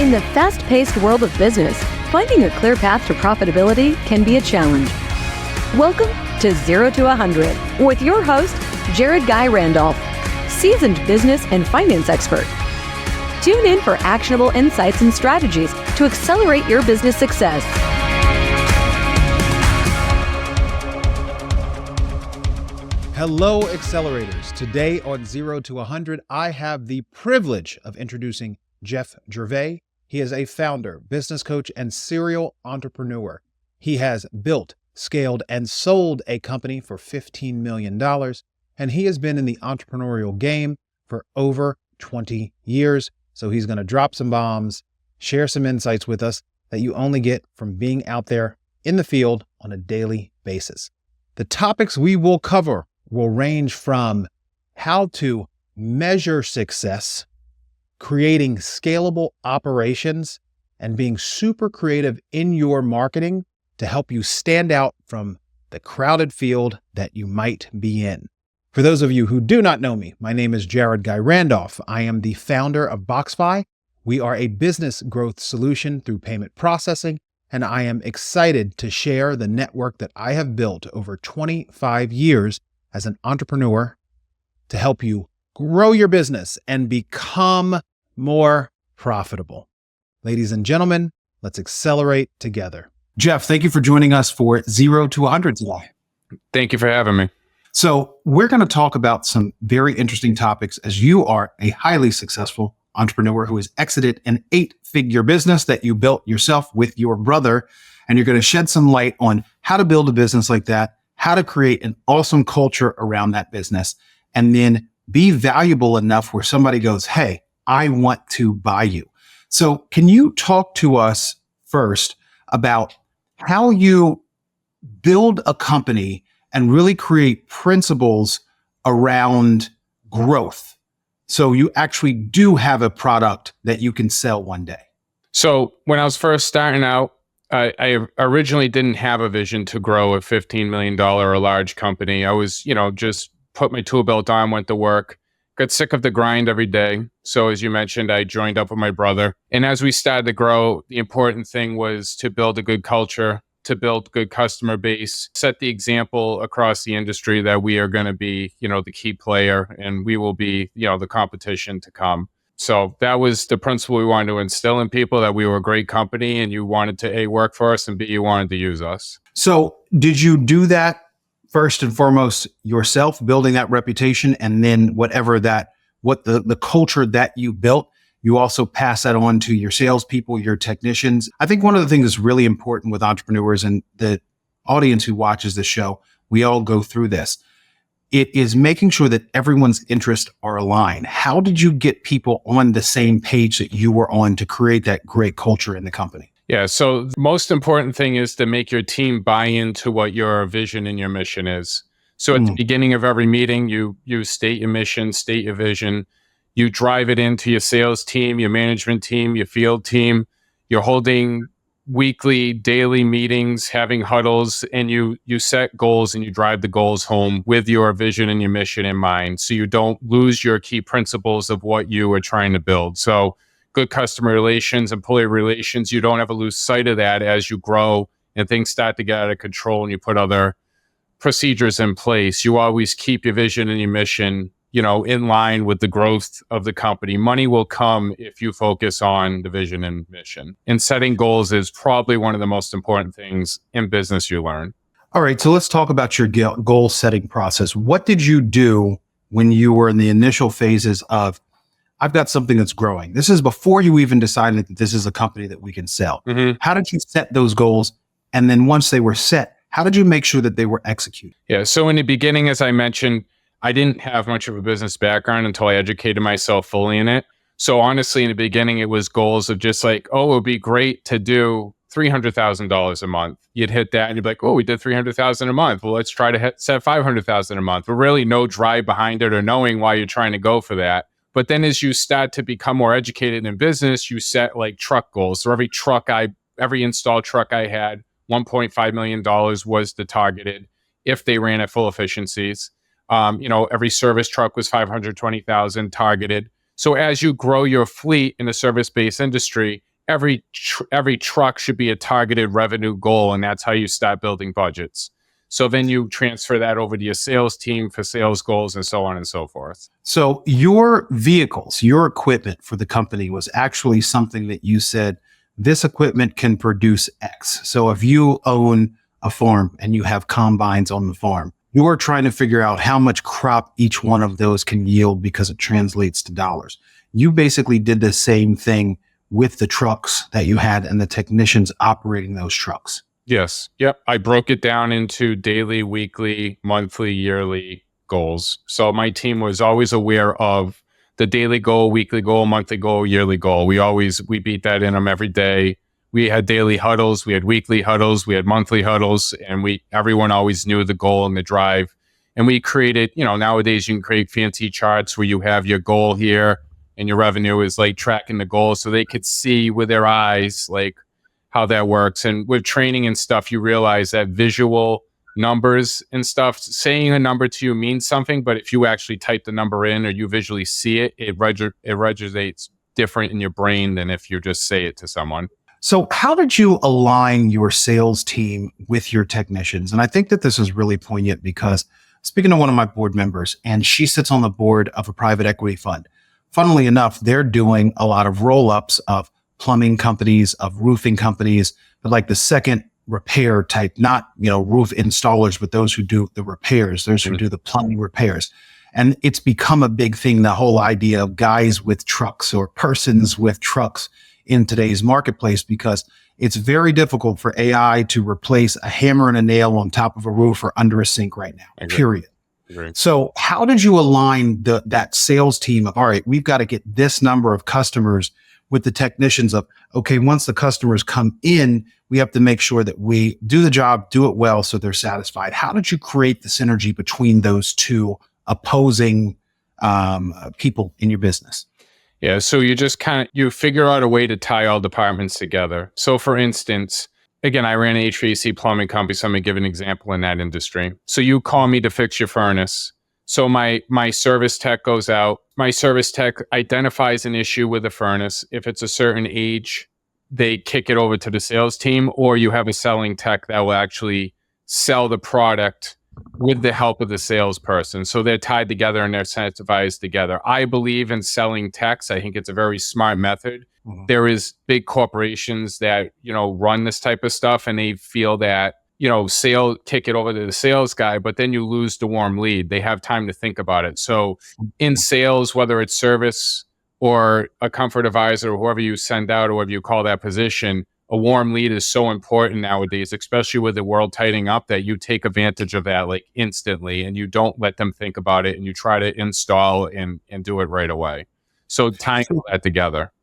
In the fast-paced world of business, finding a clear path to profitability can be a challenge. Welcome to 0 to 100 with your host, Jared Guy Randolph, seasoned business and finance expert. Tune in for actionable insights and strategies to accelerate your business success. Hello, Accelerators. Today on 0 to 100, I have the privilege of introducing Jeff Gervais. He is a founder, business coach, and serial entrepreneur. He has built, scaled, and sold a company for $15 million, and he has been in the entrepreneurial game for over 20 years. So he's going to drop some bombs, share some insights with us that you only get from being out there in the field on a daily basis. The topics we will cover will range from how to measure success, creating scalable operations, and being super creative in your marketing to help you stand out from the crowded field that you might be in. For those of you who do not know me, my name is Jared Guy Randolph. I am the founder of BoxFi. We are a business growth solution through payment processing, and I am excited to share the network that I have built over 25 years as an entrepreneur to help you grow your business and become more profitable. Ladies and gentlemen, let's accelerate together. Jeff, thank you for joining us for 0 to 100 today. Thank you for having me. So we're going to talk about some very interesting topics as you are a highly successful entrepreneur who has exited an 8-figure business that you built yourself with your brother. And you're going to shed some light on how to build a business like that, how to create an awesome culture around that business, and then be valuable enough where somebody goes, hey, I want to buy you. So can you talk to us first about how you build a company and really create principles around growth so you actually do have a product that you can sell one day? So when I was first starting out, I originally didn't have a vision to grow a $15 million or large company. I was, just put my tool belt on, went to work, got sick of the grind every day. So as you mentioned, I joined up with my brother. And as we started to grow, the important thing was to build a good culture, to build good customer base, set the example across the industry that we are going to be, the key player, and we will be, the competition to come. So that was the principle we wanted to instill in people, that we were a great company and you wanted to A, work for us, and B, you wanted to use us. So did you do that first and foremost yourself, building that reputation, and then what the culture that you built, you also pass that on to your salespeople, your technicians? I think one of the things that's really important with entrepreneurs and the audience who watches this show, we all go through this. It is making sure that everyone's interests are aligned. How did you get people on the same page that you were on to create that great culture in the company? Yeah. So the most important thing is to make your team buy into what your vision and your mission is. So at the beginning of every meeting, you state your mission, state your vision. You drive it into your sales team, your management team, your field team. You're holding weekly, daily meetings, having huddles, and you set goals and you drive the goals home with your vision and your mission in mind. So you don't lose your key principles of what you are trying to build. So good customer relations, employee relations, you don't ever lose sight of that as you grow and things start to get out of control and you put other procedures in place. You always keep your vision and your mission, in line with the growth of the company. Money will come if you focus on the vision and mission. And setting goals is probably one of the most important things in business you learn. All right, so let's talk about your goal setting process. What did you do when you were in the initial phases of, I've got something that's growing? This is before you even decided that this is a company that we can sell. Mm-hmm. How did you set those goals? And then once they were set, how did you make sure that they were executed? Yeah, so in the beginning, as I mentioned, I didn't have much of a business background until I educated myself fully in it. So honestly, in the beginning, it was goals of just like, it would be great to do $300,000 a month. You'd hit that and you'd be like, we did $300,000 a month. Well, let's try to set $500,000 a month. But really no drive behind it or knowing why you're trying to go for that. But then as you start to become more educated in business, you set like truck goals. So every installed truck I had, $1.5 million was the targeted if they ran at full efficiencies. Every service truck was 520,000 targeted. So as you grow your fleet in the service-based industry, every truck should be a targeted revenue goal, and that's how you start building budgets. So then you transfer that over to your sales team for sales goals and so on and so forth. So your vehicles, your equipment for the company was actually something that you said, this equipment can produce X. So if you own a farm and you have combines on the farm, you are trying to figure out how much crop each one of those can yield because it translates to dollars. You basically did the same thing with the trucks that you had and the technicians operating those trucks. Yes. Yep. I broke it down into daily, weekly, monthly, yearly goals. So my team was always aware of the daily goal, weekly goal, monthly goal, yearly goal. We beat that in them every day. We had daily huddles, we had weekly huddles, we had monthly huddles, and everyone always knew the goal and the drive. And we created, nowadays you can create fancy charts where you have your goal here and your revenue is like tracking the goal so they could see with their eyes, like, how that works. And with training and stuff, you realize that visual numbers and stuff, saying a number to you means something, but if you actually type the number in or you visually see it, it resonates different in your brain than if you just say it to someone. So how did you align your sales team with your technicians? And I think that this is really poignant because speaking to one of my board members, and she sits on the board of a private equity fund. Funnily enough, they're doing a lot of roll-ups of plumbing companies, of roofing companies, but like the second repair type, not, roof installers, but those who do the repairs, those who do the plumbing repairs. And it's become a big thing, the whole idea of guys with trucks or persons with trucks in today's marketplace, because it's very difficult for AI to replace a hammer and a nail on top of a roof or under a sink right now, period. So how did you align that sales team of, all right, we've got to get this number of customers with the technicians of, okay, once the customers come in, we have to make sure that we do the job, do it well, so they're satisfied. How did you create the synergy between those two opposing people in your business? Yeah, so you just you figure out a way to tie all departments together. So for instance, again, I ran an HVAC plumbing company, so I'm going to give an example in that industry. So you call me to fix your furnace. So my service tech goes out. My service tech identifies an issue with the furnace. If it's a certain age, they kick it over to the sales team, or you have a selling tech that will actually sell the product with the help of the salesperson. So they're tied together and they're incentivized together. I believe in selling techs. I think it's a very smart method. Mm-hmm. There is big corporations that, run this type of stuff and they feel that, kick it over to the sales guy, but then you lose the warm lead. They have time to think about it. So in sales, whether it's service or a comfort advisor or whoever you send out or whatever you call that position, a warm lead is so important nowadays, especially with the world tightening up, that you take advantage of that like instantly and you don't let them think about it and you try to install and do it right away. So tying all that together.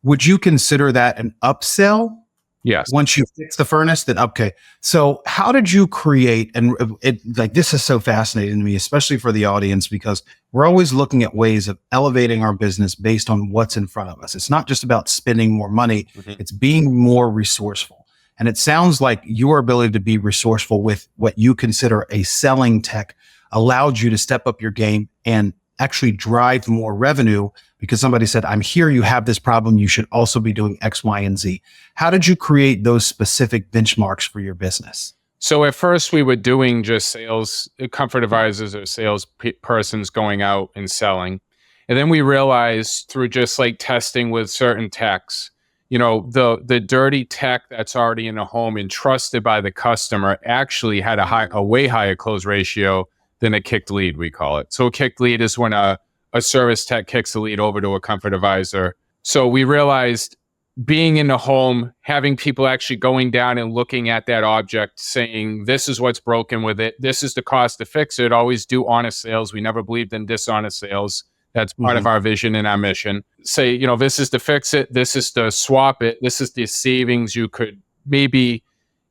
Would you consider that an upsell? Yes. Once you fix the furnace, then okay. So how did you create, and this is so fascinating to me, especially for the audience, because we're always looking at ways of elevating our business based on what's in front of us. It's not just about spending more money. Mm-hmm. It's being more resourceful. And it sounds like your ability to be resourceful with what you consider a selling tech allowed you to step up your game and actually drive more revenue because somebody said, I'm here, you have this problem, you should also be doing X, Y, and Z. How did you create those specific benchmarks for your business? So at first we were doing just sales, comfort advisors or sales persons going out and selling. And then we realized through just like testing with certain techs, the dirty tech that's already in a home and trusted by the customer actually had a way higher close ratio than a kicked lead, we call it. So a kicked lead is when a service tech kicks the lead over to a comfort advisor. So we realized being in the home, having people actually going down and looking at that object, saying, this is what's broken with it. This is the cost to fix it. Always do honest sales. We never believed in dishonest sales. That's part of our vision and our mission. Say, this is to fix it. This is to swap it. This is the savings you could maybe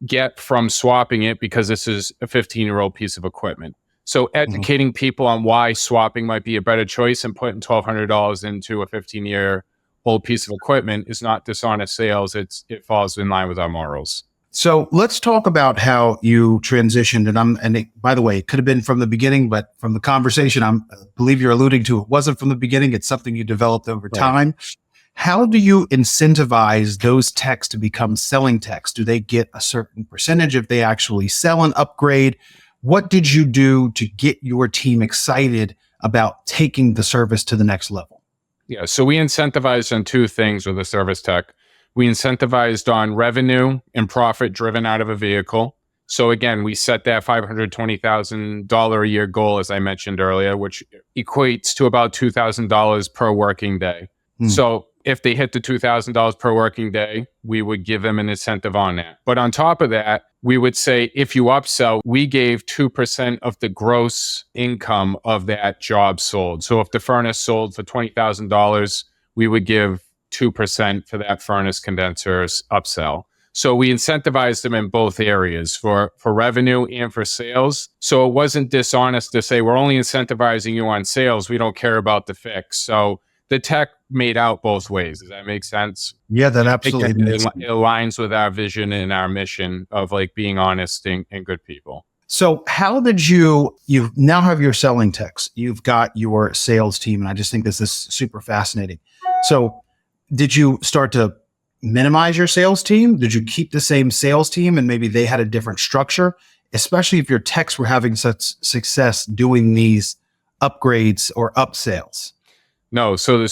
get from swapping it because this is a 15-year-old piece of equipment. So educating people on why swapping might be a better choice and putting $1,200 into a 15-year-old piece of equipment is not dishonest sales. It falls in line with our morals. So let's talk about how you transitioned. By the way, it could have been from the beginning, but from the conversation, I believe you're alluding to, it wasn't from the beginning. It's something you developed over time. How do you incentivize those techs to become selling techs? Do they get a certain percentage if they actually sell an upgrade? What did you do to get your team excited about taking the service to the next level? Yeah, so we incentivized on two things with the service tech. We incentivized on revenue and profit driven out of a vehicle. So again, we set that $520,000 a year goal, as I mentioned earlier, which equates to about $2,000 per working day. So if they hit the $2,000 per working day, we would give them an incentive on that. But on top of that, we would say if you upsell, we gave 2% of the gross income of that job sold. So if the furnace sold for $20,000, we would give 2% for that furnace condenser's upsell. So we incentivized them in both areas for revenue and for sales. So it wasn't dishonest to say, we're only incentivizing you on sales. We don't care about the fix. So the tech made out both ways. Does that make sense? Yeah, that absolutely It aligns with our vision and our mission of like being honest and good people. So how did you now have your selling techs, you've got your sales team, and I just think this is super fascinating. So did you start to minimize your sales team? Did you keep the same sales team and maybe they had a different structure, especially if your techs were having such success doing these upgrades or upsales? No. So the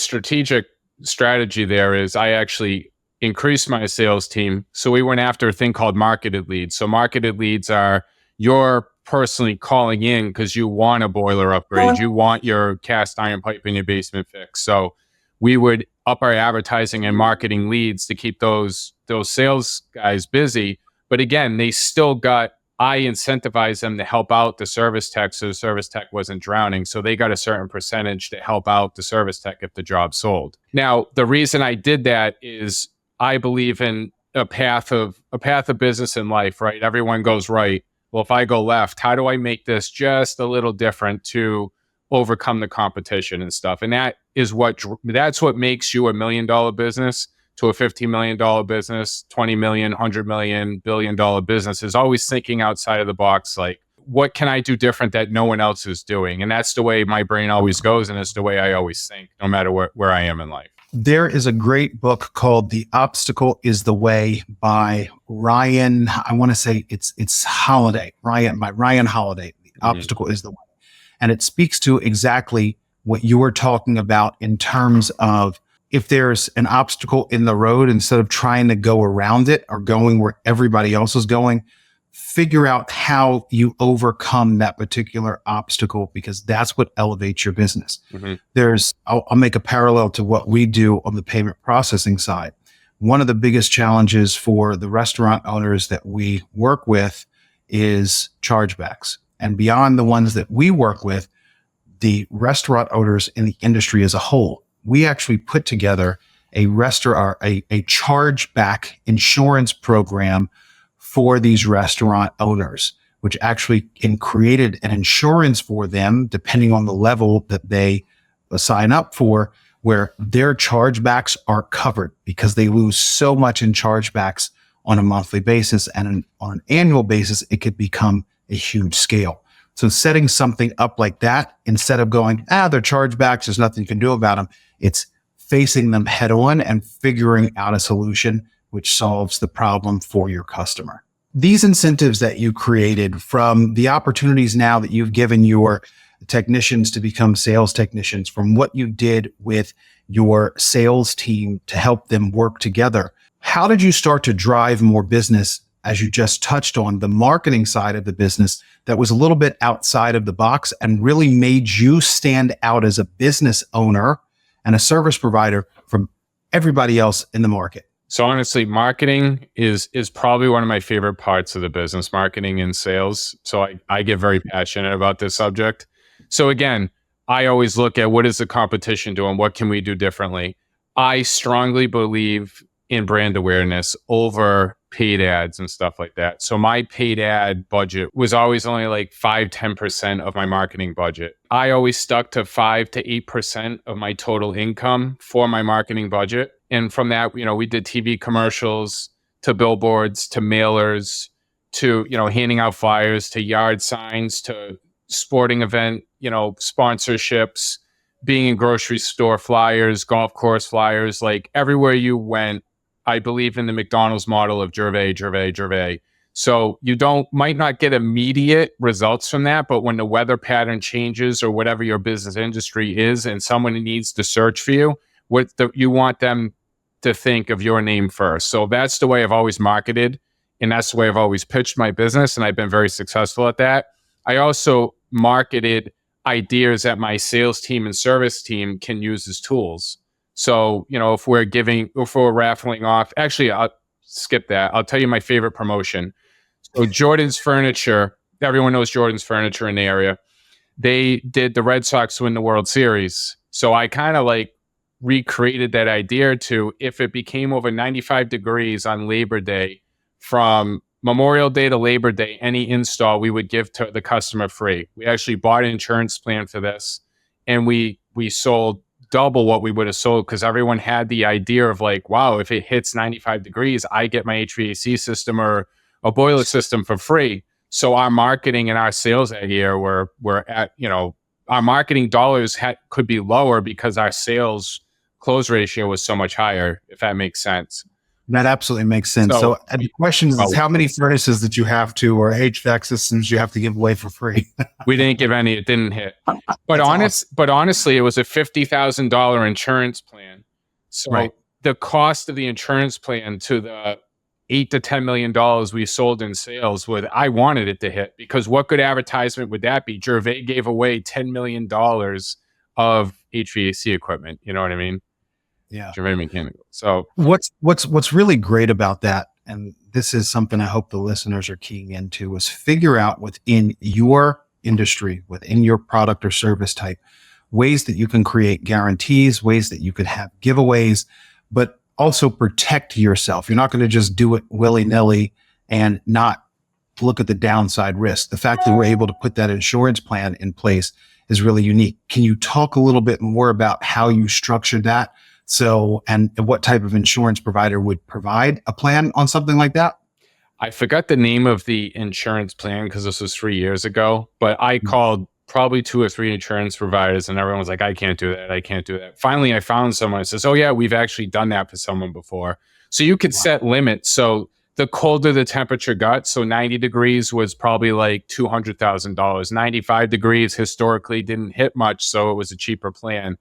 strategy there is I actually increased my sales team. So we went after a thing called marketed leads. So marketed leads are you're personally calling in because you want a boiler upgrade. You want your cast iron pipe in your basement fixed. So we would up our advertising and marketing leads to keep those sales guys busy. But again, I incentivized them to help out the service tech so the service tech wasn't drowning. So they got a certain percentage to help out the service tech if the job sold. Now, the reason I did that is I believe in a path of business in life, right? Everyone goes right. Well, if I go left, how do I make this just a little different to overcome the competition and stuff? And that's what makes you $1 million business to a $15 million business, 20 million, 100 million, $1 billion business is always thinking outside of the box. Like, what can I do different that no one else is doing? And that's the way my brain always goes. And it's the way I always think, no matter where I am in life. There is a great book called The Obstacle is the Way by Ryan. I want to say it's Holiday, by Ryan Holiday. The Obstacle is the Way. And it speaks to exactly what you were talking about in terms of if there's an obstacle in the road, instead of trying to go around it or going where everybody else is going, figure out how you overcome that particular obstacle, because that's what elevates your business. I'll make a parallel to what we do on the payment processing side. One of the biggest challenges for the restaurant owners that we work with is chargebacks. And beyond the ones that we work with, the restaurant owners in the industry as a whole, we actually put together a chargeback insurance program for these restaurant owners, which actually created an insurance for them, depending on the level that they sign up for, where their chargebacks are covered because they lose so much in chargebacks on a monthly basis. And on an annual basis, it could become a huge scale. So setting something up like that, instead of going, they're chargebacks, there's nothing you can do about them, it's facing them head on and figuring out a solution which solves the problem for your customer. These incentives that you created, from the opportunities now that you've given your technicians to become sales technicians, from what you did with your sales team to help them work together, how did you start to drive more business, as you just touched on, the marketing side of the business that was a little bit outside of the box and really made you stand out as a business owner and a service provider from everybody else in the market? So honestly, marketing is probably one of my favorite parts of the business, marketing and sales. So I get very passionate about this subject. So again, I always look at what is the competition doing? What can we do differently? I strongly believe in brand awareness over paid ads and stuff like that. So my paid ad budget was always only like 5-10% of my marketing budget. I always stuck to 5 to 8% of my total income for my marketing budget. And from that, we did TV commercials to billboards to mailers to, handing out flyers to yard signs to sporting event, sponsorships being in grocery store flyers, golf course flyers, like everywhere you went, I believe in the McDonald's model of Gervais, Gervais, Gervais. So you might not get immediate results from that, but when the weather pattern changes or whatever your business industry is and someone needs to search for you, you want them to think of your name first. So that's the way I've always marketed, and that's the way I've always pitched my business, and I've been very successful at that. I also marketed ideas that my sales team and service team can use as tools. So, if we're raffling off, actually, I'll skip that. I'll tell you my favorite promotion. So Jordan's Furniture, everyone knows Jordan's Furniture in the area. They did the Red Sox win the World Series. So I kind of recreated that idea to, if it became over 95 degrees on Labor Day, from Memorial Day to Labor Day, any install we would give to the customer free. We actually bought an insurance plan for this, and we sold double what we would have sold, because everyone had the idea of wow, if it hits 95 degrees, I get my HVAC system or a boiler system for free. So our marketing and our sales that year were at, our marketing dollars could be lower because our sales close ratio was so much higher, if that makes sense. That absolutely makes sense. So the question is, how many furnaces that you have to, or HVAC systems you have to give away for free? We didn't give any. It didn't hit. But honestly, it was a $50,000 insurance plan. So the cost of the insurance plan to the $8 to $10 million we sold in sales, I wanted it to hit, because what good advertisement would that be? Gervais gave away $10 million of HVAC equipment. You know what I mean? Yeah. Gervais Mechanical. So what's really great about that, and this is something I hope the listeners are keying into, is figure out within your industry, within your product or service type, ways that you can create guarantees, ways that you could have giveaways, but also protect yourself. You're not going to just do it willy-nilly and not look at the downside risk. The fact that we're able to put that insurance plan in place is really unique. Can you talk a little bit more about how you structured that? So, and what type of insurance provider would provide a plan on something like that? I forgot the name of the insurance plan because this was 3 years ago, but I called probably 2 or 3 insurance providers, and everyone was like, I can't do that. I can't do that. Finally, I found someone that says, oh yeah, we've actually done that for someone before. So you could set limits. So the colder the temperature got, so 90 degrees was probably $200,000. 95 degrees historically didn't hit much, so it was a cheaper plan.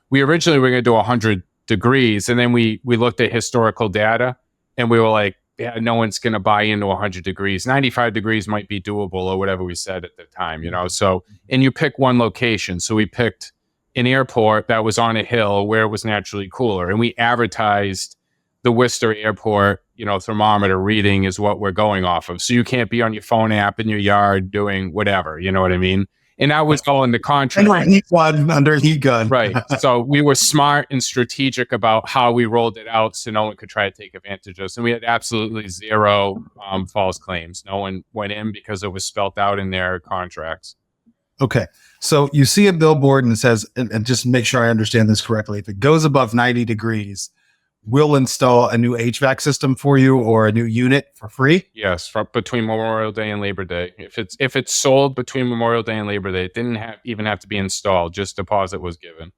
We originally were going to do 100 degrees, and then we looked at historical data, and we were like, yeah, no one's going to buy into 100 degrees. 95 degrees might be doable, or whatever we said at the time, So, and you pick one location. So we picked an airport that was on a hill where it was naturally cooler, and we advertised the Worcester Airport, thermometer reading is what we're going off of. So you can't be on your phone app in your yard doing whatever, you know what I mean? And that was all in the contract. Under heat gun. Right. So we were smart and strategic about how we rolled it out so no one could try to take advantage of us. And we had absolutely zero false claims. No one went in because it was spelt out in their contracts. Okay. So you see a billboard and it says, and just make sure I understand this correctly, if it goes above 90 degrees, we'll install a new HVAC system for you or a new unit for free? Yes, between Memorial Day and Labor Day. If it's sold between Memorial Day and Labor Day, it didn't even have to be installed, just deposit was given.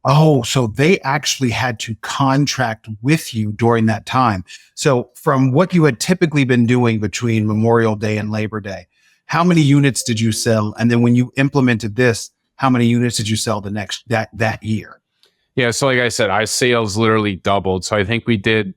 Oh, so they actually had to contract with you during that time. So from what you had typically been doing between Memorial Day and Labor Day, how many units did you sell? And then when you implemented this, how many units did you sell that year? Yeah, so like I said, our sales literally doubled. So I think we did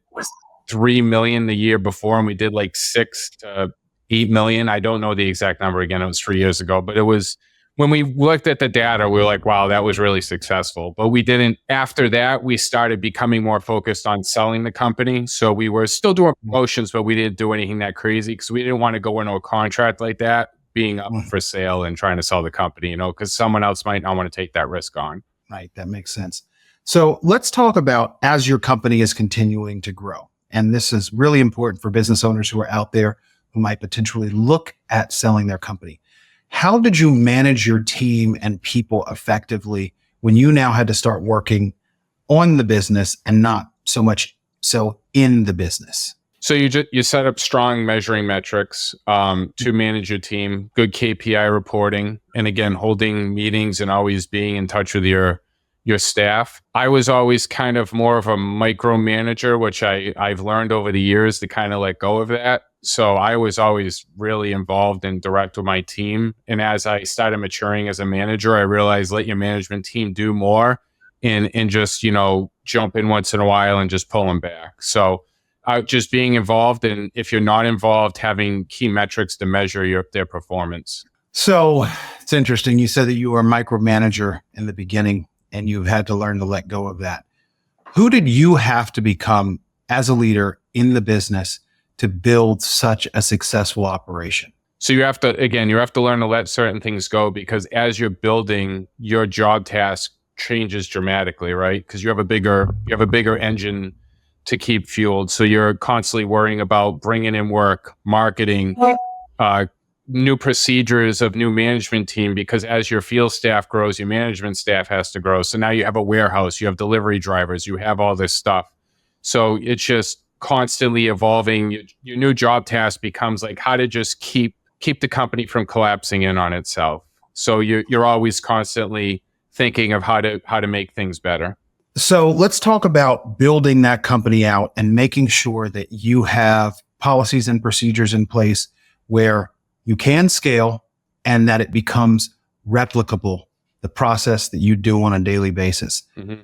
3 million the year before, and we did 6 to 8 million. I don't know the exact number again. It was 3 years ago, but it was, when we looked at the data, we were like, wow, that was really successful. But we didn't, after that, we started becoming more focused on selling the company. So we were still doing promotions, but we didn't do anything that crazy because we didn't want to go into a contract like that, being up for sale and trying to sell the company, because someone else might not want to take that risk on. Right. That makes sense. So let's talk about as your company is continuing to grow. And this is really important for business owners who are out there who might potentially look at selling their company. How did you manage your team and people effectively when you now had to start working on the business and not so much so in the business? So you set up strong measuring metrics to manage your team, good KPI reporting, and again, holding meetings and always being in touch with your your staff. I was always kind of more of a micromanager, which I've learned over the years to kind of let go of that. So I was always really involved and direct with my team. And as I started maturing as a manager, I realized let your management team do more and just, jump in once in a while and just pull them back. So just being involved, and if you're not involved, having key metrics to measure their performance. So it's interesting. You said that you were a micromanager in the beginning and you've had to learn to let go of that. Who did you have to become as a leader in the business to build such a successful operation? So you have to learn to let certain things go, because as you're building, your job task changes dramatically, right? Because you have a bigger engine to keep fueled. So you're constantly worrying about bringing in work, marketing, new procedures of new management team, because as your field staff grows, your management staff has to grow. So now you have a warehouse, you have delivery drivers, you have all this stuff. So it's just constantly evolving. Your new job task becomes like how to just keep the company from collapsing in on itself. So you're always constantly thinking of how to make things better. So let's talk about building that company out and making sure that you have policies and procedures in place where you can scale and that it becomes replicable, the process that you do on a daily basis. Mm-hmm.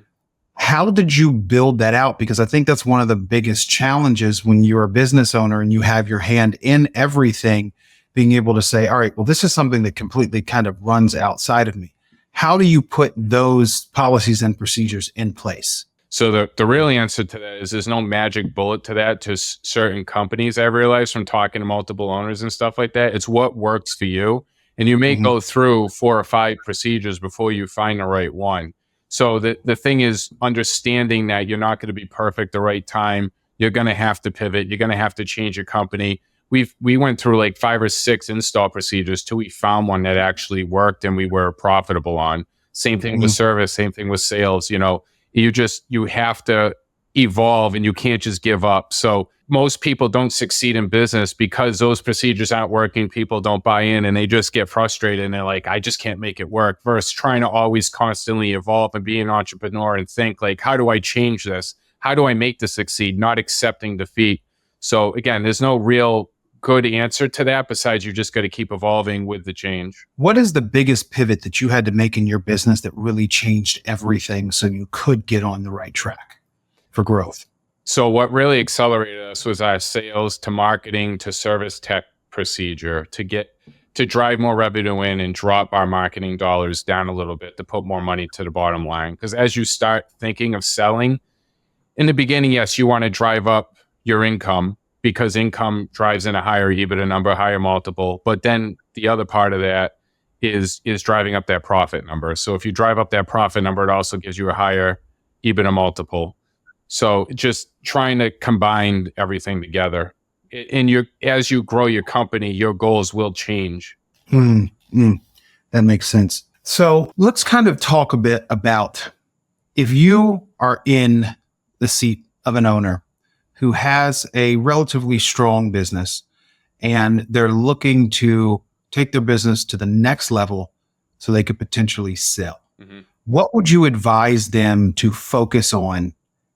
How did you build that out? Because I think that's one of the biggest challenges when you're a business owner and you have your hand in everything, being able to say, all right, well, this is something that completely kind of runs outside of me. How do you put those policies and procedures in place? So the real answer to that is there's no magic bullet to that to certain companies. I realized from talking to multiple owners and stuff like that, it's what works for you. And you may go through 4 or 5 procedures before you find the right one. So the thing is understanding that you're not going to be perfect the right time. You're going to have to pivot. You're going to have to change your company. We went through like 5 or 6 install procedures till we found one that actually worked and we were profitable on. Same thing with service, same thing with sales. You have to evolve and you can't just give up. So most people don't succeed in business because those procedures aren't working. People don't buy in and they just get frustrated and they're like, I just can't make it work, versus trying to always constantly evolve and be an entrepreneur and think like, how do I change this? How do I make this succeed? Not accepting defeat. So again, there's no real good answer to that besides you just got to keep evolving with the change. What is the biggest pivot that you had to make in your business that really changed everything so you could get on the right track for growth? So what really accelerated us was our sales to marketing to service tech procedure to drive more revenue in and drop our marketing dollars down a little bit to put more money to the bottom line. Because as you start thinking of selling, in the beginning, yes, you want to drive up your income, because income drives in a higher EBITDA number, higher multiple. But then the other part of that is driving up that profit number. So if you drive up that profit number, it also gives you a higher EBITDA multiple. So just trying to combine everything together. And as you grow your company, your goals will change. That makes sense. So let's kind of talk a bit about if you are in the seat of an owner who has a relatively strong business and they're looking to take their business to the next level so they could potentially sell. Mm-hmm. What would you advise them to focus on?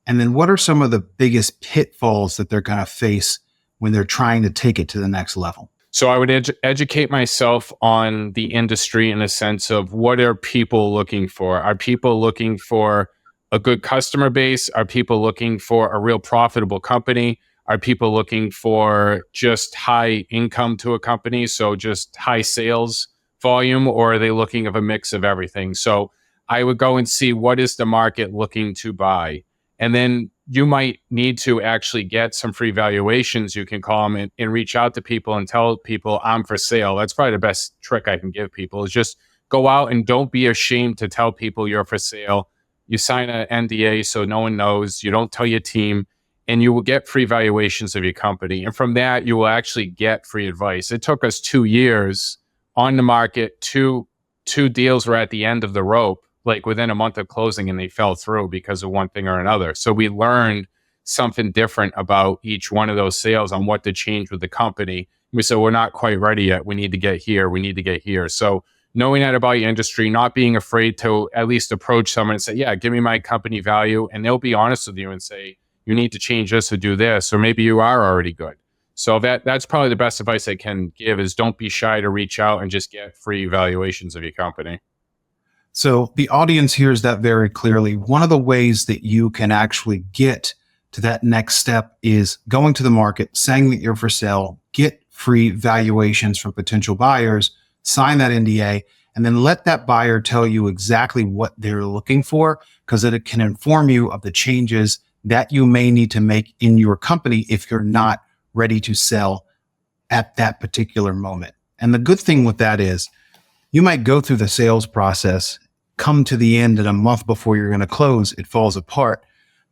And then what are some of the biggest pitfalls that they're going to face when they're trying to take it to the next level? So I would educate myself on the industry in a sense of what are people looking for? Are people looking for a good customer base? Are people looking for a real profitable company? Are people looking for just high income to a company, so just high sales volume, or are they looking of a mix of everything? So I would go and see what is the market looking to buy. And then you might need to actually get some free valuations. You can call them and reach out to people and tell people I'm for sale. That's probably the best trick I can give people, is just go out and don't be ashamed to tell people you're for sale. You sign an NDA so no one knows. You don't tell your team, and you will get free valuations of your company. And from that, you will actually get free advice. It took us 2 years on the market. Two deals were at the end of the rope, like within a month of closing, and they fell through because of one thing or another. So we learned something different about each one of those sales on what to change with the company. We said, we're not quite ready yet. We need to get here. We need to get here. So knowing that about your industry, not being afraid to at least approach someone and say, yeah, give me my company value. And they'll be honest with you and say, you need to change this or do this, or maybe you are already good. So that's probably the best advice I can give is don't be shy to reach out and just get free evaluations of your company. So the audience hears that very clearly. One of the ways that you can actually get to that next step is going to the market, saying that you're for sale, get free valuations from potential buyers, sign that NDA, and then let that buyer tell you exactly what they're looking for, because it can inform you of the changes that you may need to make in your company if you're not ready to sell at that particular moment. And the good thing with that is you might go through the sales process, come to the end, and a month before you're going to close, it falls apart,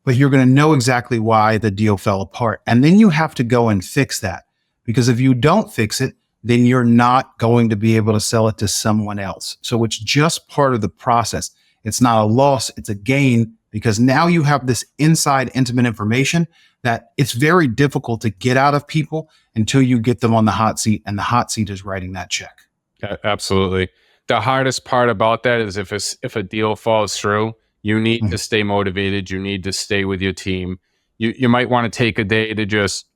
but you're going to know exactly why the deal fell apart. And then you have to go and fix that, because if you don't fix it, then you're not going to be able to sell it to someone else. So it's just part of the process. It's not a loss, it's a gain, because now you have this inside intimate information that it's very difficult to get out of people until you get them on the hot seat, and the hot seat is writing that check. Yeah, absolutely. The hardest part about that is if a deal falls through, you need to stay motivated. You need to stay with your team. You might want to take a day to just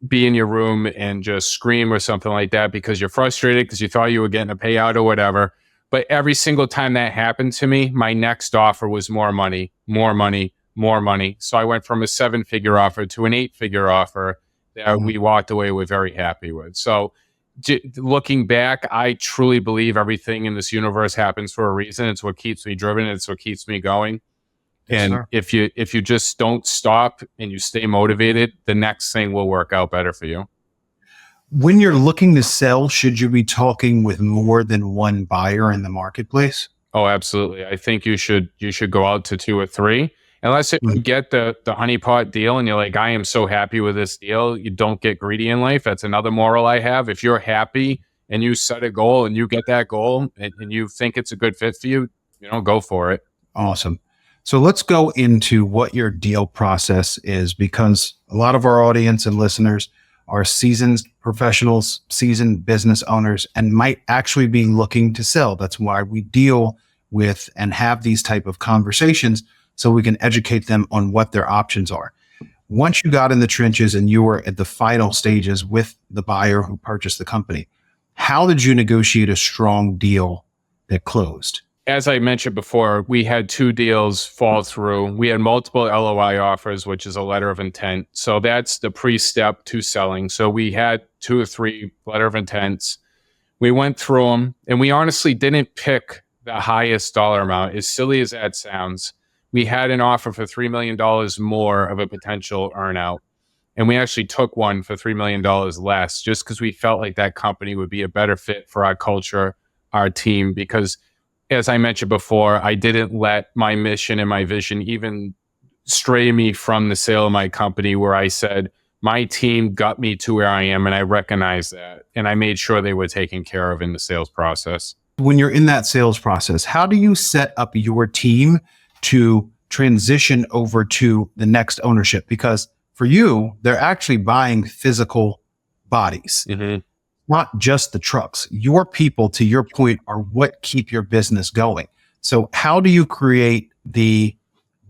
be in your room and just scream or something like that because you're frustrated because you thought you were getting a payout or whatever. But every single time that happened to me, my next offer was more money, more money, more money. So I went from a 7-figure offer to an 8-figure offer that we walked away with very happy with. So looking back, I truly believe everything in this universe happens for a reason. It's what keeps me driven. It's what keeps me going. Yes, and sir. if you just don't stop and you stay motivated, the next thing will work out better for you. When you're looking to sell, should you be talking with more than one buyer in the marketplace? Oh, absolutely. I think you should go out to 2 or 3. Unless you get the honeypot deal and you're like, I am so happy with this deal. You don't get greedy in life. That's another moral I have. If you're happy and you set a goal and you get that goal and you think it's a good fit for you, go for it. Awesome. So let's go into what your deal process is, because a lot of our audience and listeners are seasoned professionals, seasoned business owners, and might actually be looking to sell. That's why we deal with and have these type of conversations, so we can educate them on what their options are. Once you got in the trenches and you were at the final stages with the buyer who purchased the company, how did you negotiate a strong deal that closed? As I mentioned before, we had 2 deals fall through. We had multiple LOI offers, which is a letter of intent. So that's the pre-step to selling. So we had 2 or 3 letter of intents. We went through them, and we honestly didn't pick the highest dollar amount, as silly as that sounds. We had an offer for $3 million more of a potential earnout. And we actually took one for $3 million less, just because we felt like that company would be a better fit for our culture, our team. Because as I mentioned before, I didn't let my mission and my vision even stray me from the sale of my company, where I said, my team got me to where I am, and I recognize that. And I made sure they were taken care of in the sales process. When you're in that sales process, how do you set up your team to transition over to the next ownership? Because for you, they're actually buying physical bodies, not just the trucks. Your people, to your point, are what keep your business going. So how do you create the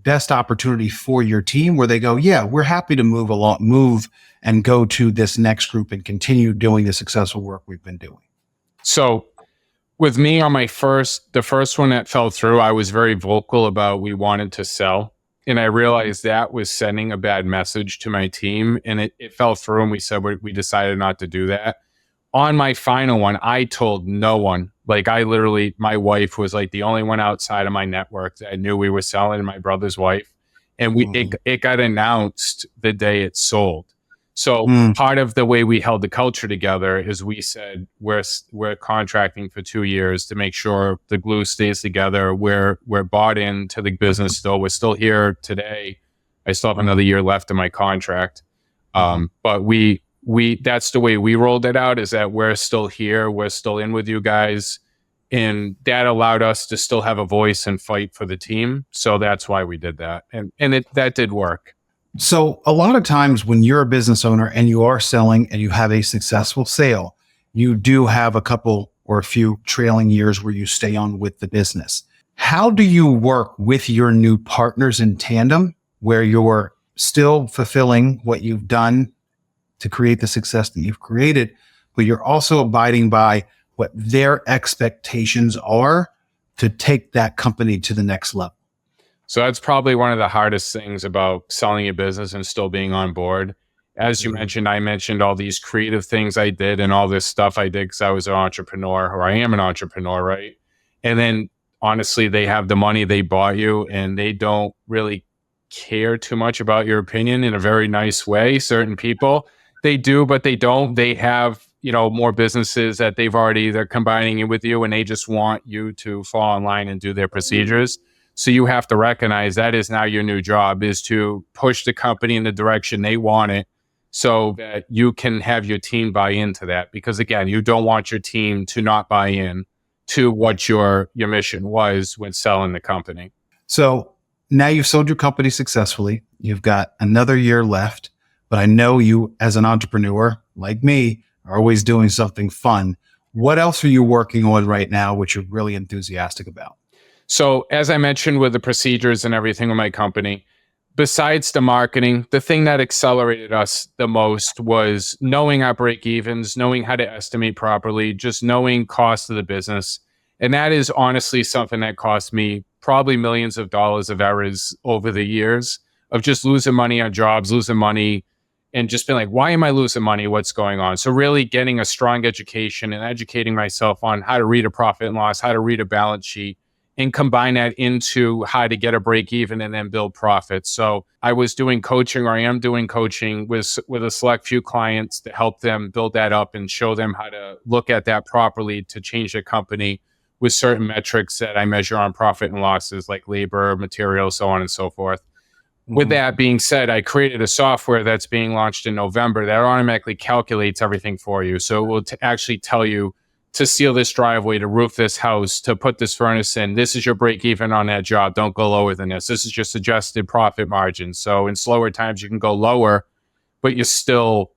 best opportunity for your team where they go, yeah, we're happy to move and go to this next group and continue doing the successful work we've been doing? So with me on the first one that fell through, I was very vocal about we wanted to sell. And I realized that was sending a bad message to my team, and it fell through, and we said we decided not to do that. On my final one, I told no one. Like, my wife was like the only one outside of my network that knew we were selling, and my brother's wife. And it got announced the day it sold. So part of the way we held the culture together is we said, we're contracting for 2 years to make sure the glue stays together. We're bought into the business still. We're still here today. I still have another year left in my contract. But that's the way we rolled it out, is that we're still here. We're still in with you guys. And that allowed us to still have a voice and fight for the team. So that's why we did that. And that did work. So a lot of times when you're a business owner and you are selling and you have a successful sale, you do have a couple or a few trailing years where you stay on with the business. How do you work with your new partners in tandem where you're still fulfilling what you've done to create the success that you've created, but you're also abiding by what their expectations are to take that company to the next level? So that's probably one of the hardest things about selling a business and still being on board. As you mentioned, I mentioned all these creative things I did and all this stuff I did because I was an entrepreneur, or I am an entrepreneur, right? And then honestly, they have the money, they bought you, and they don't really care too much about your opinion in a very nice way. Certain people, they do, but they don't. They have, more businesses that they're combining it with you, and they just want you to fall in line and do their procedures. So you have to recognize that is now your new job, is to push the company in the direction they want it so that you can have your team buy into that. Because again, you don't want your team to not buy in to what your mission was when selling the company. So now you've sold your company successfully. You've got another year left, but I know you as an entrepreneur like me are always doing something fun. What else are you working on right now, which you're really enthusiastic about? So as I mentioned with the procedures and everything with my company, besides the marketing, the thing that accelerated us the most was knowing our break evens, knowing how to estimate properly, just knowing cost of the business. And that is honestly something that cost me probably millions of dollars of errors over the years of just losing money on jobs, losing money, and just being like, why am I losing money? What's going on? So really getting a strong education and educating myself on how to read a profit and loss, how to read a balance sheet, and combine that into how to get a break even and then build profits. So I was doing coaching, or I am doing coaching with a select few clients to help them build that up and show them how to look at that properly to change their company with certain metrics that I measure on profit and losses, like labor, material, so on and so forth. With that being said, I created a software that's being launched in November that automatically calculates everything for you. So it will actually tell you to seal this driveway, to roof this house, to put this furnace in. This is your break even on that job. Don't go lower than this. This is your suggested profit margin. So in slower times, you can go lower, but you're still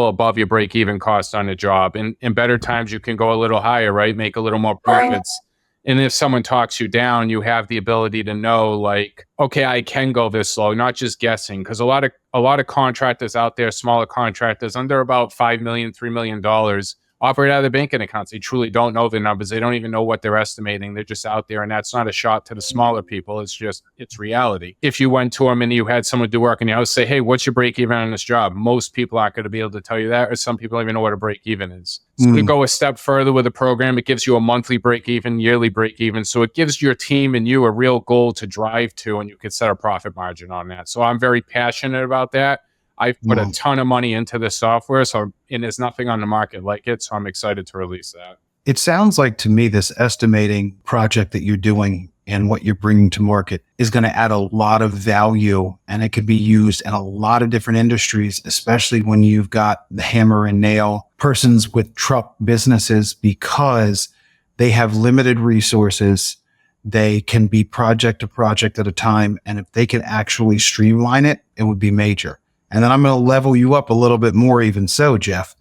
above your break even cost on the job. And in better times, you can go a little higher, right? Make a little more profits. And if someone talks you down, you have the ability to know, like, okay, I can go this low, not just guessing. Because a lot of contractors out there, smaller contractors under about $5 million, $3 million, operate out of their banking accounts. They truly don't know the numbers. They don't even know what they're estimating. They're just out there. And that's not a shot to the smaller people. It's reality. If you went to them and you had someone do work in your house, say, hey, what's your break even on this job? Most people aren't going to be able to tell you that, or some people don't even know what a break even is. So we go a step further with the program. It gives you a monthly break even, yearly break even. So it gives your team and you a real goal to drive to, and you can set a profit margin on that. So I'm very passionate about that. I've put a ton of money into the software, and there's nothing on the market like it. So I'm excited to release that. It sounds like to me this estimating project that you're doing and what you're bringing to market is going to add a lot of value, and it could be used in a lot of different industries, especially when you've got the hammer and nail persons with truck businesses, because they have limited resources. They can be project to project at a time. And if they can actually streamline it, it would be major. And then I'm going to level you up a little bit more even so, Jeff.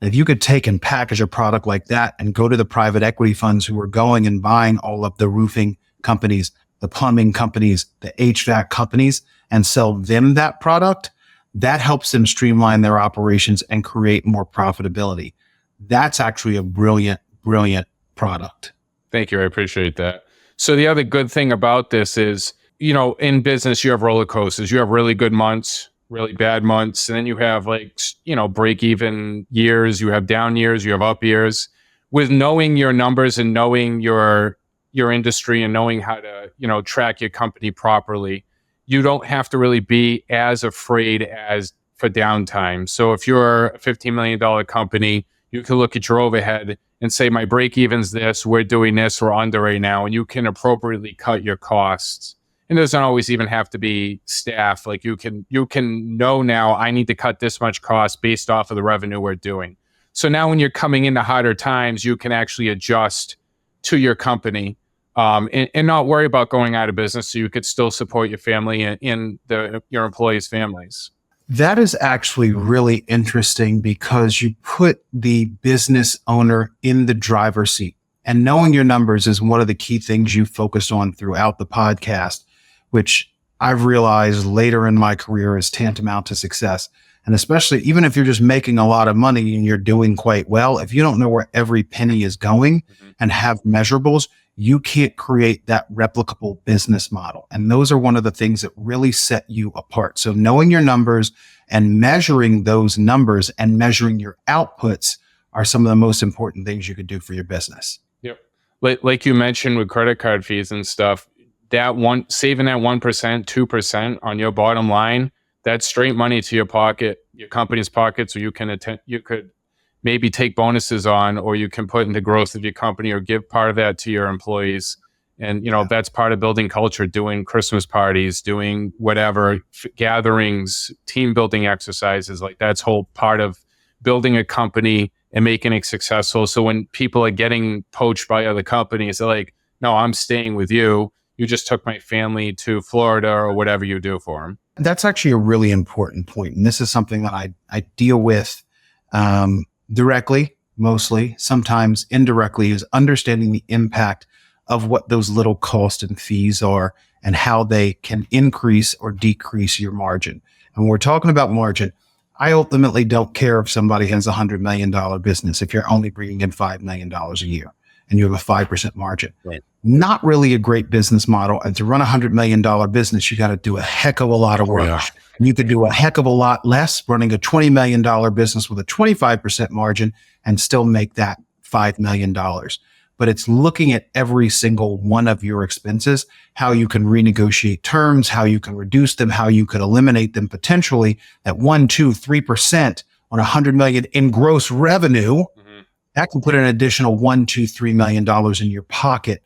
If you could take and package a product like that and go to the private equity funds who are going and buying all of the roofing companies, the plumbing companies, the HVAC companies, and sell them that product, that helps them streamline their operations and create more profitability. That's actually a brilliant, brilliant product. Thank you. I appreciate that. So the other good thing about this is, in business, you have roller coasters. You have really good months, really bad months. And then you have break even years, you have down years, you have up years. With knowing your numbers and knowing your industry and knowing how to, track your company properly, you don't have to really be as afraid as for downtime. So if you're a $15 million company, you can look at your overhead and say, my break even's this, we're doing this, we're under right now, and you can appropriately cut your costs. And it doesn't always even have to be staff. Like you can know now, I need to cut this much cost based off of the revenue we're doing. So now when you're coming into harder times, you can actually adjust to your company and not worry about going out of business, so you could still support your family and your employees' families. That is actually really interesting because you put the business owner in the driver's seat. And knowing your numbers is one of the key things you focused on throughout the podcast, which I've realized later in my career is tantamount to success. And especially even if you're just making a lot of money and you're doing quite well, if you don't know where every penny is going and have measurables, you can't create that replicable business model. And those are one of the things that really set you apart. So knowing your numbers and measuring those numbers and measuring your outputs are some of the most important things you could do for your business. Yep. Like you mentioned with credit card fees and stuff, saving that 1%, 2% on your bottom line, that's straight money to your pocket, your company's pocket. So you could maybe take bonuses on, or you can put into growth of your company or give part of that to your employees. And, that's part of building culture, doing Christmas parties, doing whatever, gatherings, team building exercises. Like that's whole part of building a company and making it successful. So when people are getting poached by other companies, they're like, no, I'm staying with you. You just took my family to Florida or whatever you do for them. That's actually a really important point. And this is something that I deal with directly, mostly, sometimes indirectly, is understanding the impact of what those little costs and fees are and how they can increase or decrease your margin. And when we're talking about margin, I ultimately don't care if somebody has a $100 million business if you're only bringing in $5 million a year and you have a 5% margin. Right. Not really a great business model. And to run a $100 million business, you got to do a heck of a lot of work. Yeah. You could do a heck of a lot less running a $20 million business with a 25% margin and still make that $5 million. But it's looking at every single one of your expenses, how you can renegotiate terms, how you can reduce them, how you could eliminate them potentially at 1, 2, 3% on $100 million in gross revenue. That can put an additional $1, $2, $3 million in your pocket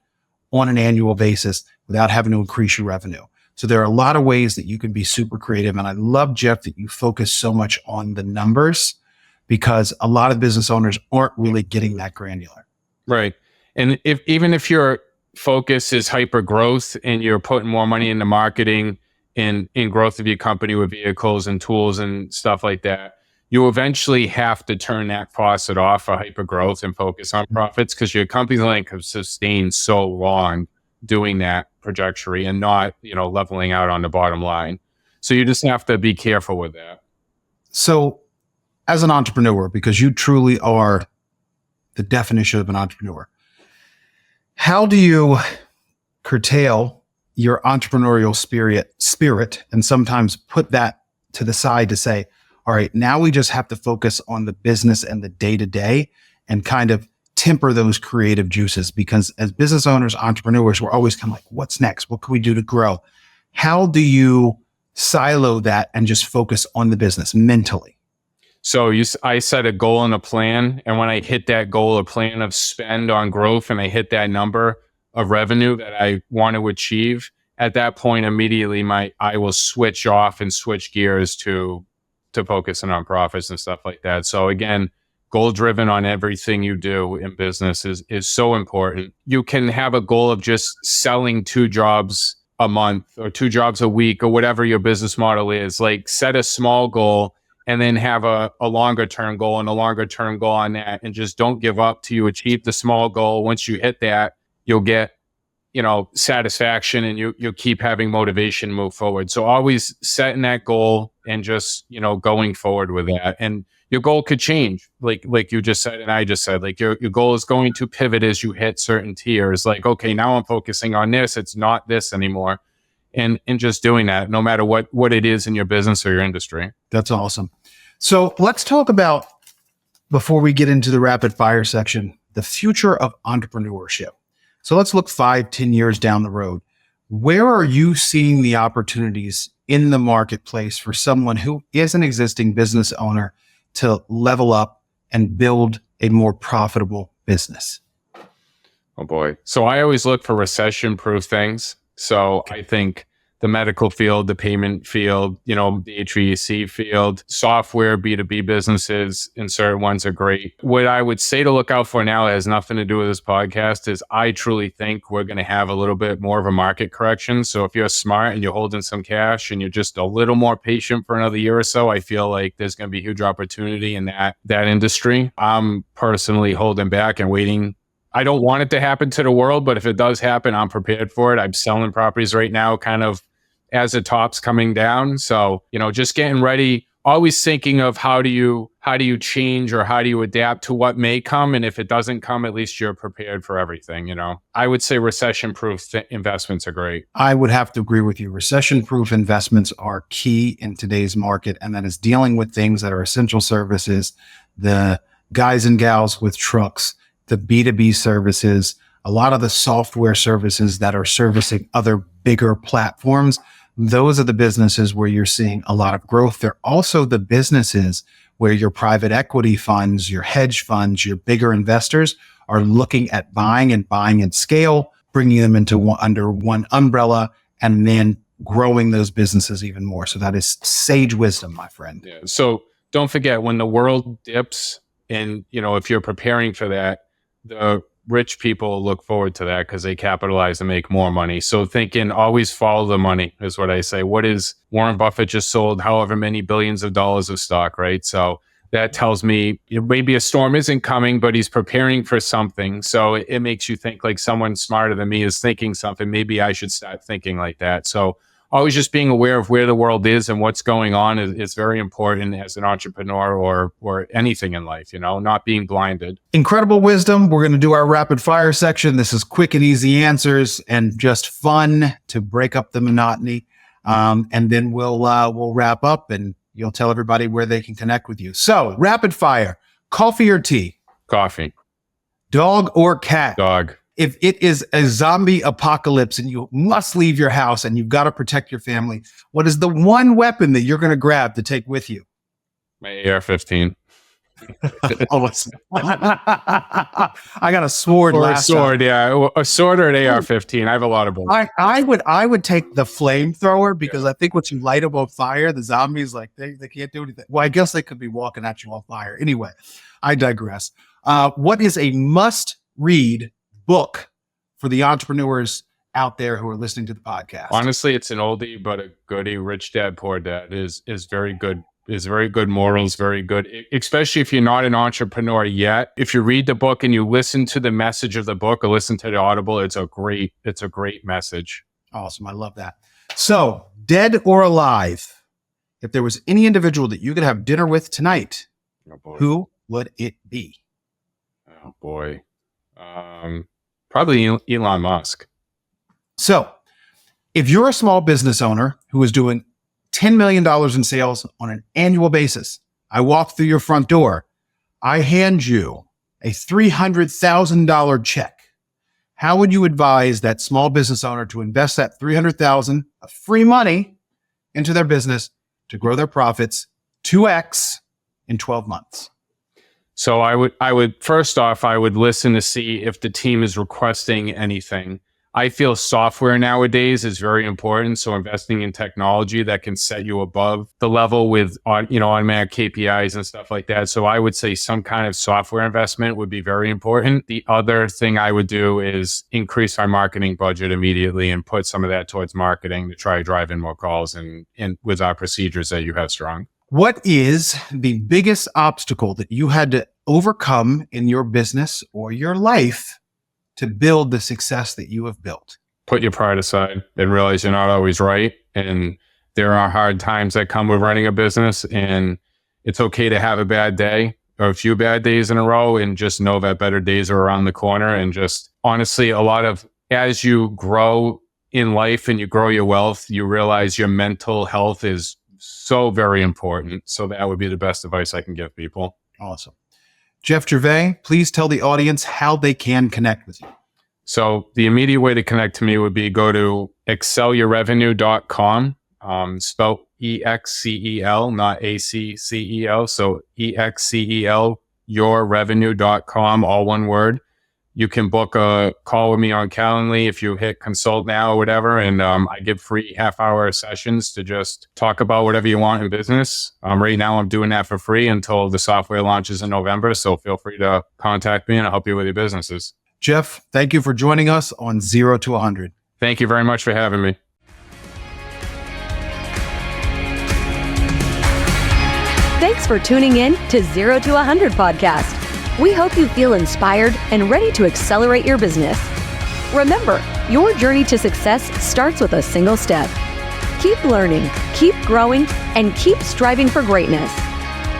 on an annual basis without having to increase your revenue. So there are a lot of ways that you can be super creative. And I love, Jeff, that you focus so much on the numbers because a lot of business owners aren't really getting that granular. Right. And even if your focus is hyper growth and you're putting more money into marketing and in growth of your company with vehicles and tools and stuff like that, you eventually have to turn that faucet off for hyper growth and focus on profits because your company's only can sustain so long doing that trajectory and not, leveling out on the bottom line. So you just have to be careful with that. So as an entrepreneur, because you truly are the definition of an entrepreneur, how do you curtail your entrepreneurial spirit and sometimes put that to the side to say, all right, now we just have to focus on the business and the day-to-day and kind of temper those creative juices? Because as business owners, entrepreneurs, we're always kind of like, what's next? What can we do to grow? How do you silo that and just focus on the business mentally? So I set a goal and a plan. And when I hit that goal or plan of spend on growth and I hit that number of revenue that I want to achieve, at that point, immediately I will switch off and switch gears to focusing on profits and stuff like that. So again, goal driven on everything you do in business is so important. You can have a goal of just selling 2 jobs a month or 2 jobs a week or whatever your business model is. Like set a small goal and then have a longer term goal and a longer term goal on that. And just don't give up till you achieve the small goal. Once you hit that, you'll get, satisfaction and you'll keep having motivation to move forward. So always setting that goal and just, going forward with that. And your goal could change. Like you just said, and I just said, like your goal is going to pivot as you hit certain tiers. Like, okay, now I'm focusing on this. It's not this anymore. And just doing that, no matter what it is in your business or your industry. That's awesome. So let's talk about, before we get into the rapid fire section, the future of entrepreneurship. So let's look 5, 10 years down the road. Where are you seeing the opportunities in the marketplace for someone who is an existing business owner to level up and build a more profitable business? Oh boy. So I always look for recession-proof things. So I think the medical field, the payment field, the HVAC field, software, B2B businesses, and certain ones are great. What I would say to look out for now has nothing to do with this podcast is I truly think we're going to have a little bit more of a market correction. So if you're smart and you're holding some cash and you're just a little more patient for another year or so, I feel like there's going to be huge opportunity in that industry. I'm personally holding back and waiting. I don't want it to happen to the world, but if it does happen, I'm prepared for it. I'm selling properties right now kind of as the top's coming down. So, just getting ready, always thinking of how do you change or how do you adapt to what may come? And if it doesn't come, at least you're prepared for everything, I would say recession-proof investments are great. I would have to agree with you. Recession-proof investments are key in today's market, and that is dealing with things that are essential services, the guys and gals with trucks, the B2B services, a lot of the software services that are servicing other bigger platforms. Those are the businesses where you're seeing a lot of growth. They're also the businesses where your private equity funds, your hedge funds, your bigger investors are looking at buying at scale, bringing them under one umbrella, and then growing those businesses even more. So that is sage wisdom, my friend. Yeah. So don't forget, when the world dips and, if you're preparing for that, the rich people look forward to that because they capitalize and make more money. So thinking always follow the money is what I say. What is Warren Buffett just sold however many billions of dollars of stock, right? So that tells me maybe a storm isn't coming, but he's preparing for something. So it makes you think like someone smarter than me is thinking something. Maybe I should start thinking like that. So always just being aware of where the world is and what's going on is very important as an entrepreneur or anything in life, not being blinded. Incredible wisdom. We're going to do our rapid fire section. This is quick and easy answers and just fun to break up the monotony. And then we'll wrap up and you'll tell everybody where they can connect with you. So rapid fire, coffee or tea? Coffee. Dog or cat? Dog. If it is a zombie apocalypse and you must leave your house and you've got to protect your family, what is the one weapon that you're going to grab to take with you? My AR-15. Oh, listen. I got a sword. Or a sword, yeah. A sword or an AR-15. I have a lot of both. I would take the flamethrower because I think once you light them on fire, the zombies, like they can't do anything. Well, I guess they could be walking at you on fire. Anyway, I digress. What is a must-read book for the entrepreneurs out there who are listening to the podcast? Honestly, it's an oldie but a goodie. Rich Dad Poor Dad is very good. Is very good morals, very good, especially if you're not an entrepreneur yet. If you read the book and you listen to the message of the book or listen to the Audible, it's a great message. Awesome. I love that. So, dead or alive, if there was any individual that you could have dinner with tonight, who would it be? Oh boy. Probably Elon Musk. So, if you're a small business owner who is doing $10 million in sales on an annual basis, I walk through your front door, I hand you a $300,000 check. How would you advise that small business owner to invest that $300,000 of free money into their business to grow their profits 2x in 12 months? So I would first off, I would listen to see if the team is requesting anything. I feel software nowadays is very important. So investing in technology that can set you above the level with, automatic KPIs and stuff like that. So I would say some kind of software investment would be very important. The other thing I would do is increase our marketing budget immediately and put some of that towards marketing to try to drive in more calls and with our procedures that you have strong. What is the biggest obstacle that you had to overcome in your business or your life to build the success that you have built? Put your pride aside and realize you're not always right. And there are hard times that come with running a business, and it's okay to have a bad day or a few bad days in a row and just know that better days are around the corner. And just honestly, as you grow in life and you grow your wealth, you realize your mental health is so very important. So that would be the best advice I can give people. Awesome. Jeff Gervais, please tell the audience how they can connect with you. So the immediate way to connect to me would be go to excelyourrevenue.com, spelled EXCEL, not ACCEL. So EXCEL, yourrevenue.com, all one word. You can book a call with me on Calendly if you hit consult now or whatever. And I give free half-hour sessions to just talk about whatever you want in business. Right now, I'm doing that for free until the software launches in November. So feel free to contact me and I'll help you with your businesses. Jeff, thank you for joining us on 0 to 100. Thank you very much for having me. Thanks for tuning in to 0 to 100 podcast. We hope you feel inspired and ready to accelerate your business. Remember, your journey to success starts with a single step. Keep learning, keep growing, and keep striving for greatness.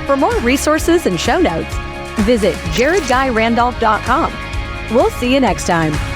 For more resources and show notes, visit jaredguyrandolph.com. We'll see you next time.